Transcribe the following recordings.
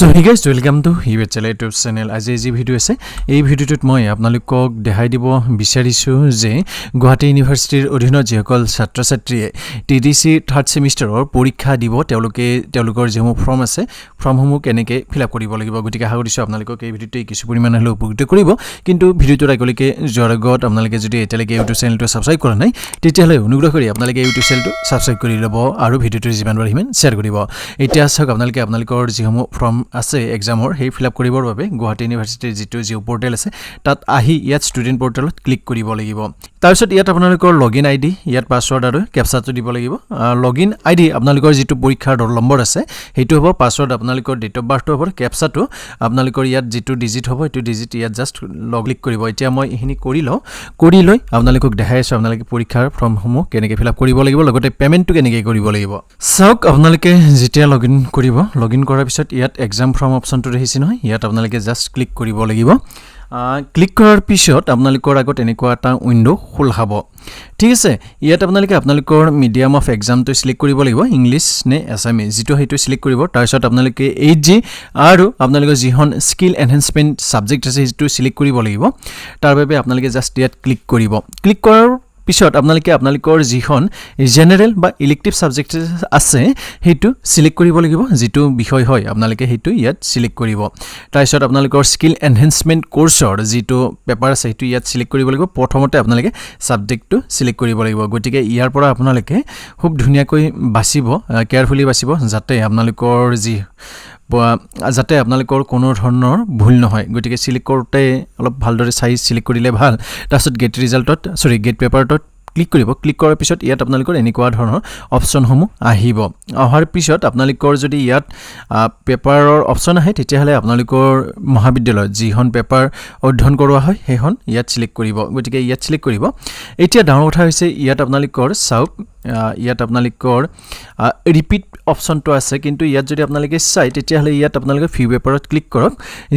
So hey guys, welcome to E-PATHSHALA YouTube channel. আজি এই video আছে এই ভিডিওটোত মই আপোনালোকক দেখাই দিব বিচাৰিছো যে গুৱাহাটী ইউনিভাৰ্চিটিৰ অধীনত যিসকল ছাত্ৰ ছাত্ৰীয়ে টিডিসি থাৰ্ড সেমিষ্টাৰৰ পৰীক্ষা দিব তেওঁলোকৰ যেমু ফৰ্ম আছে ফৰ্মসমূহ কেনেকৈ ফিল আপ কৰিব লাগিব গতিকে আশা কৰিছো আপোনালোকক এই ভিডিওটো কিছু পৰিমাণে হলেও উপকৃত কৰিব কিন্তু ভিডিওটোৰ আগলৈকে যোৱাৰ আগত আপোনালোকে যদি এতিয়ালৈকে ইউটিউব চেনেলটো সাবস্ক্ৰাইব কৰা নাই তেতিয়াহলে অনুগ্ৰহ কৰি আপোনালোকে ইউটিউব চেনেলটো সাবস্ক্ৰাইব কৰি ল'ব আৰু ভিডিওটো যিমান পাৰে সিমান শ্বেয়াৰ কৰিব এতিয়া চাওক আপোনালোকৰ যিসমূহ ফৰ্ম আছে এক্সামৰ হেই ফিল আপ কৰিবৰ বাবে গুৱাহাটী ইউনিভাৰ্চিটিৰ যিটো জিও পোৰ্টেল আছে তাত আহি ইয়াত ষ্টুডেন্ট পোৰ্টেলত ক্লিক কৰিব লাগিব তাৰপিছত ইয়াত আপোনালোকৰ লগইন আইডি ইয়াত পাসওয়াৰ্ড আৰু ক্যাপচাটো দিব লাগিব লগইন আইডি আপোনালোকৰ যিটো পৰীক্ষাৰ ৰোল নম্বৰ আছে হেইটো হ'ব পাসওয়াৰ্ড আপোনালোকৰ ডেট অফ বাৰ্থটো হ'ব ক্যাপচাটো আপোনালোকৰ ইয়াত যিটো ডিজিট হ'ব এটো ডিজিট ইয়াত জাস্ট লগ ক্লিক কৰিব এতিয়া মই এখিনি কৰি লৈ আপোনালোকক দেখাই আছো আপোনালোকে পৰীক্ষাৰ ফৰ্মসমূহ কেনেকৈ ফিল আপ কৰিব লাগিব লগতে পেমেন্টটো কেনেকৈ কৰিব লাগিব চাওক আপোনালোকে যেতিয়া লগইন কৰিব লগইন কৰাৰ পিছত ইয়াত এক্সাম ফৰ্ম অপশনটো দেখিছে নহয় ইয়াত আপোনালোকে জাস্ট ক্লিক কৰিব লাগিব ক্লিক কৰাৰ পিছত আপোনালোকৰ আগত এনেকুৱা এটা উইন্ডো খোল খাব ঠিক আছে ইয়াত আপোনালোকৰ মিডিয়াম অফ এক্সামটো সিলেক্ট কৰিব লাগিব ইংলিশ নে আসামিজ যেটো হেতু সিলেক্ট কৰিব তাৰ পিছত আপোনালোকে এইজি আৰু আপোনালোকৰ যিখন স্কিল এনহান্সমেন্ট সাবজেক্ট আছে হেতু সিলেক্ট কৰিব লাগিব তাৰ বাবে আপোনালোকে জাস্ট ইয়াত ক্লিক কৰিব ক্লিক কৰাৰ পিছত আপোনালোকৰ যিখন জেনাৰেল বা ইলেক্টিভ সাবজেক্ট আছে হেতু সিলেক্ট কৰিব লাগিব যেটো বিষয় হয় আপোনালোকে হেতু ইয়াত সিলেক্ট কৰিব তাৰ পিছত আপোনালোকৰ স্কিল এনহান্সমেন্ট কোৰ্সৰ যেটো পেপাৰ আছে হেতু ইয়াত সিলেক্ট কৰিব লাগিব প্ৰথমতে আপোনালোকে সাবজেক্টটো সিলেক্ট কৰিব লাগিব গতিকে ইয়াৰ পৰা আপোনালোকে খুব ধুনিয়াকৈ বাছিব কেয়াৰফুলি বাছিব যাতে আপোনালোকৰ কোনো ধৰণৰ ভুল নহয় গতিকে সিলেক্ট কৰোতে অলপ ভালদৰে সাইজ সিলেক্ট কৰিলে ভাল তাৰপিছত গেট পেপাৰটোত ক্লিক কৰিব ক্লিক কৰাৰ পিছত ইয়াত আপোনালোকৰ এনেকুৱা ধৰণৰ অপচনসমূহ আহিব অহাৰ পিছত আপোনালোকৰ যদি ইয়াত পেপাৰৰ অপচন আহে তেতিয়াহলে আপোনালোকৰ মহাবিদ্যালয়ত যিখন পেপাৰ অধ্যয়ন কৰোৱা হয় সেইখন ইয়াত সিলেক্ট কৰিব গতিকে ইয়াত সিলেক্ট কৰিব এতিয়া ডাঙৰ কথা হৈছে ইয়াত আপোনালোকৰ চাওক ইয়াত আপোনালোকৰ ৰিপিট অপচনটো আছে কিন্তু ইয়াত যদি আপোনালোকে চাই তেতিয়াহলে ইয়াত আপোনালোকে ফিউ পেপাৰত ক্লিক কৰক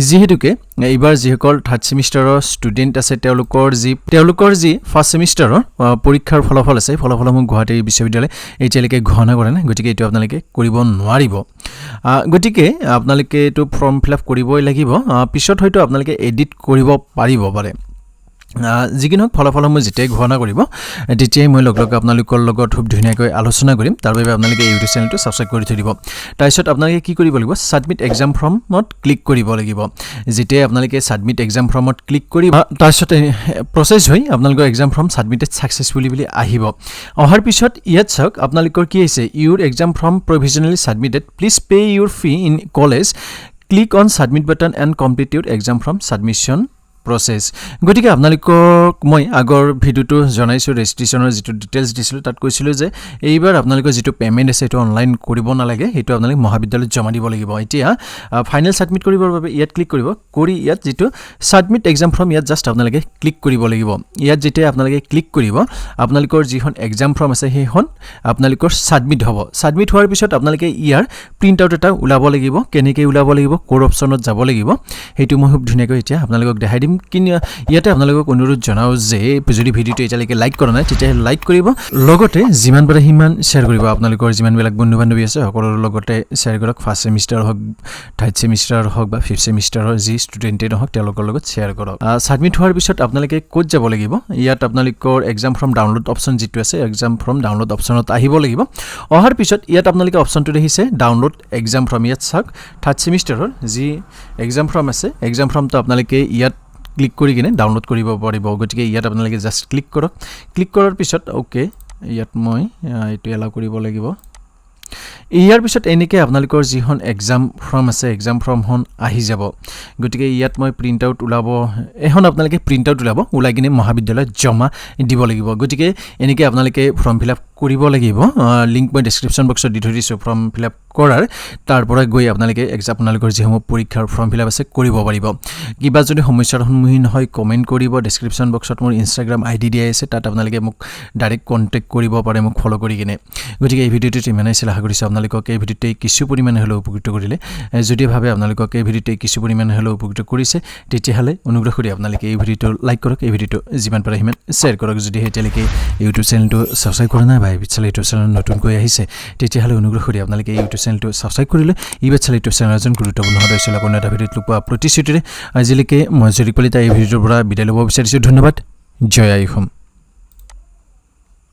যেহেতুকে এইবাৰ যিসকল থাৰ্ড সেমিষ্টাৰৰ ষ্টুডেন্ট আছে তেওঁলোকৰ যি ফাৰ্ষ্ট সেমিষ্টাৰৰ পৰীক্ষাৰ ফলাফল আছে ফলাফলসমূহ গুৱাহাটী বিশ্ববিদ্যালয় এতিয়ালৈকে ঘোষণা কৰা নাই গতিকে এটো আপোনালোকে কৰিব নোৱাৰিব গতিকে আপোনালোকে এটো ফৰ্ম ফিল আপ কৰিবই লাগিব পিছত হয়তো আপোনালোকে এডিট কৰিব পাৰিব পাৰে যিকিনক ফলাফলসমূহ যেতিয়াই ঘোষণা কৰিব তেতিয়াই মই লগ আপোনালোকৰ লগত খুব ধুনিয়াকৈ আলোচনা কৰিম তাৰ বাবে আপোনালোকে ইউটিউব চেনেলটো সাবস্ক্ৰাইব কৰি থৈ দিব তাৰপিছত আপোনালোকে কি কৰিব লাগিব সাবমিট এক্সাম ফৰ্মত ক্লিক কৰিব লাগিব যেতিয়াই আপোনালোকে সাবমিট এক্সাম ফৰ্মত ক্লিক কৰিব তাৰপিছত প্ৰসেস হৈ আপোনালোকৰ এক্সাম ফৰ্ম সাবমিটেড সাকসেসফুলি বুলি আহিব অহাৰ পিছত ইয়াত চাওক আপোনালোকৰ কি আছে your exam form provisionally submitted please pay your fee in college click on submit button and complete your exam form submission process গতিকে আপোনালোকক মই আগৰ ভিডিওটো জনাইছো ৰেজিষ্ট্ৰেচনৰ যেটো ডিটেইলছ দিছিল তাত কৈছিল যে এইবাৰ আপোনালোকৰ যেটো পেমেন্ট আছে এটো অনলাইন কৰিব নালাগে হেতু আপোনালোকে মহাবিদ্যালয়ত জমা দিব লাগিব এতিয়া ফাইনাল সাবমিট কৰিবৰ বাবে ইয়াত ক্লিক কৰিব কৰি ইয়াত যেটো সাবমিট এক্সাম ফৰ্ম ইয়াত জাস্ট আপোনালোকে ক্লিক কৰিব লাগিব ইয়াত যেতিয়া আপোনালোকে ক্লিক কৰিব আপোনালোকৰ যিখন এক্সাম ফৰ্ম আছে সেইখন আপোনালোকৰ সাবমিট হ'ব সাবমিট হোৱাৰ পিছত আপোনালোকে ইয়াৰ প্ৰিন্ট আউট এটা উলাব লাগিব কেনেকৈ উলাব লাগিব কোৰ অপচনত যাব লাগিব হেতু মই খুব ধুনিয়াকৈ এতিয়া আপোনালোকক দেখাই দিম ইয়াতে আপোনালোকক অনুৰোধ জনাও যে যদি ভিডিওটো এতিয়ালৈকে লাইক কৰা নাই তেতিয়া লাইক কৰিব লগতে যিমান পাৰে সিমান শেয়াৰ কৰিব আপোনালোকৰ যিমান বেলেগ বন্ধু বান্ধৱী আছে সকলোৰ লগতে শেয়াৰ কৰক ফাৰ্ষ্ট সেমিষ্টাৰ হওক থাৰ্ড সেমিষ্টাৰ হওক বা ফিফথ সেমিষ্টাৰৰ যি ষ্টুডেন্টে নহওক তেওঁলোকৰ লগত শেয়াৰ কৰক সাবমিট হোৱাৰ পিছত আপোনালোকে ক'ত যাব লাগিব ইয়াত আপোনালোকৰ এক্সাম ফৰ্ম ডাউনলোড অপচন যেটো আছে এক্সাম ফৰ্ম ডাউনলোড অপচনত আহিব লাগিব অহাৰ পিছত ইয়াত আপোনালোকে অপচনটো দেখিছে ডাউনলোড এক্সাম ফৰ্ম ইয়াত চাওক থাৰ্ড সেমিষ্টাৰৰ যি এক্সাম ফৰ্ম আছে এক্সাম ফৰ্মটো আপোনালোকে ইয়াত ক্লিক কৰি কিনে ডাউনলোড কৰিব পাৰিব গতিকে ইয়াত আপোনালোকে জাস্ট ক্লিক কৰক ক্লিক কৰাৰ পিছত ওকে ইয়াত মই এটো এলাও কৰিব লাগিব ইয়াৰ পিছত এনেকৈ আপোনালোকৰ যিখন এক্সাম ফৰ্ম আছে এক্সাম ফৰ্মখন আহি যাব গতিকে ইয়াত মই প্ৰিন্ট আউট উলাব এখন আপোনালোকে প্ৰিন্ট আউট উলাই কিনে মহাবিদ্যালয়ত জমা দিব লাগিব গতিকে এনেকৈ আপোনালোকে ফৰ্ম ফিল আপ কৰিব লাগিব লিংক মই ডেসক্ৰিপচন বক্সত দি থৈ দিছো ফৰ্ম ফিল আপ কৰাৰ তাৰ পৰা গৈ আপোনালোকে আপোনালোকৰ যিসমূহ পৰীক্ষাৰ ফৰ্ম ফিল আপ আছে কৰিব পাৰিব কিবা যদি সমস্যাৰ সন্মুখীন হয় কমেন্ট কৰিব ডেসক্ৰিপচন বক্সত মোৰ ইনষ্টাগ্ৰাম আইডি দিয়া আছে তাত আপোনালোকে মোক ডাইৰেক্ট কন্টাক্ট কৰিব পাৰে মোক ফলো কৰি কিনে গতিকে এই ভিডিওটো ইমানেই আশা কৰিছো আপোনালোকক এই ভিডিওতে কিছু পৰিমাণে হলেও উপকৃত কৰিলে যদি ভাবে আপোনালোকক এই ভিডিওতে কিছু পৰিমাণে হলেও উপকৃত কৰিছে তেতিয়াহলে অনুগ্ৰহ কৰি আপোনালোকে এই ভিডিওটো লাইক কৰক এই ভিডিওটো যিমান পাৰে সিমান শেয়াৰ কৰক যদি এতিয়ালৈকে ইউটিউব চেনেলটো সাবস্ক্ৰাইব কৰা নাই কেতিয়াবা E-PATHSHALA ইউটিউব চেনেল নতুনকৈ আহিছে তেতিয়াহ'লে অনুগ্ৰহ কৰি আপোনালোকে এই ইউটিউব চেনেলটো ছাবস্ক্ৰাইব কৰি লৈ E-PATHSHALA ইউটিউব চেনেলৰ এজন গুৰুত্বপূৰ্ণ সদস্য লগত এটা ভিডিঅ'ত লুকুৱা প্ৰতিশ্ৰুতিৰে আজিলৈকে মই জৰিক কলিতা এই ভিডিঅ'ৰ পৰা বিদায় ল'ব বিচাৰিছোঁ ধন্যবাদ জয় আই অসম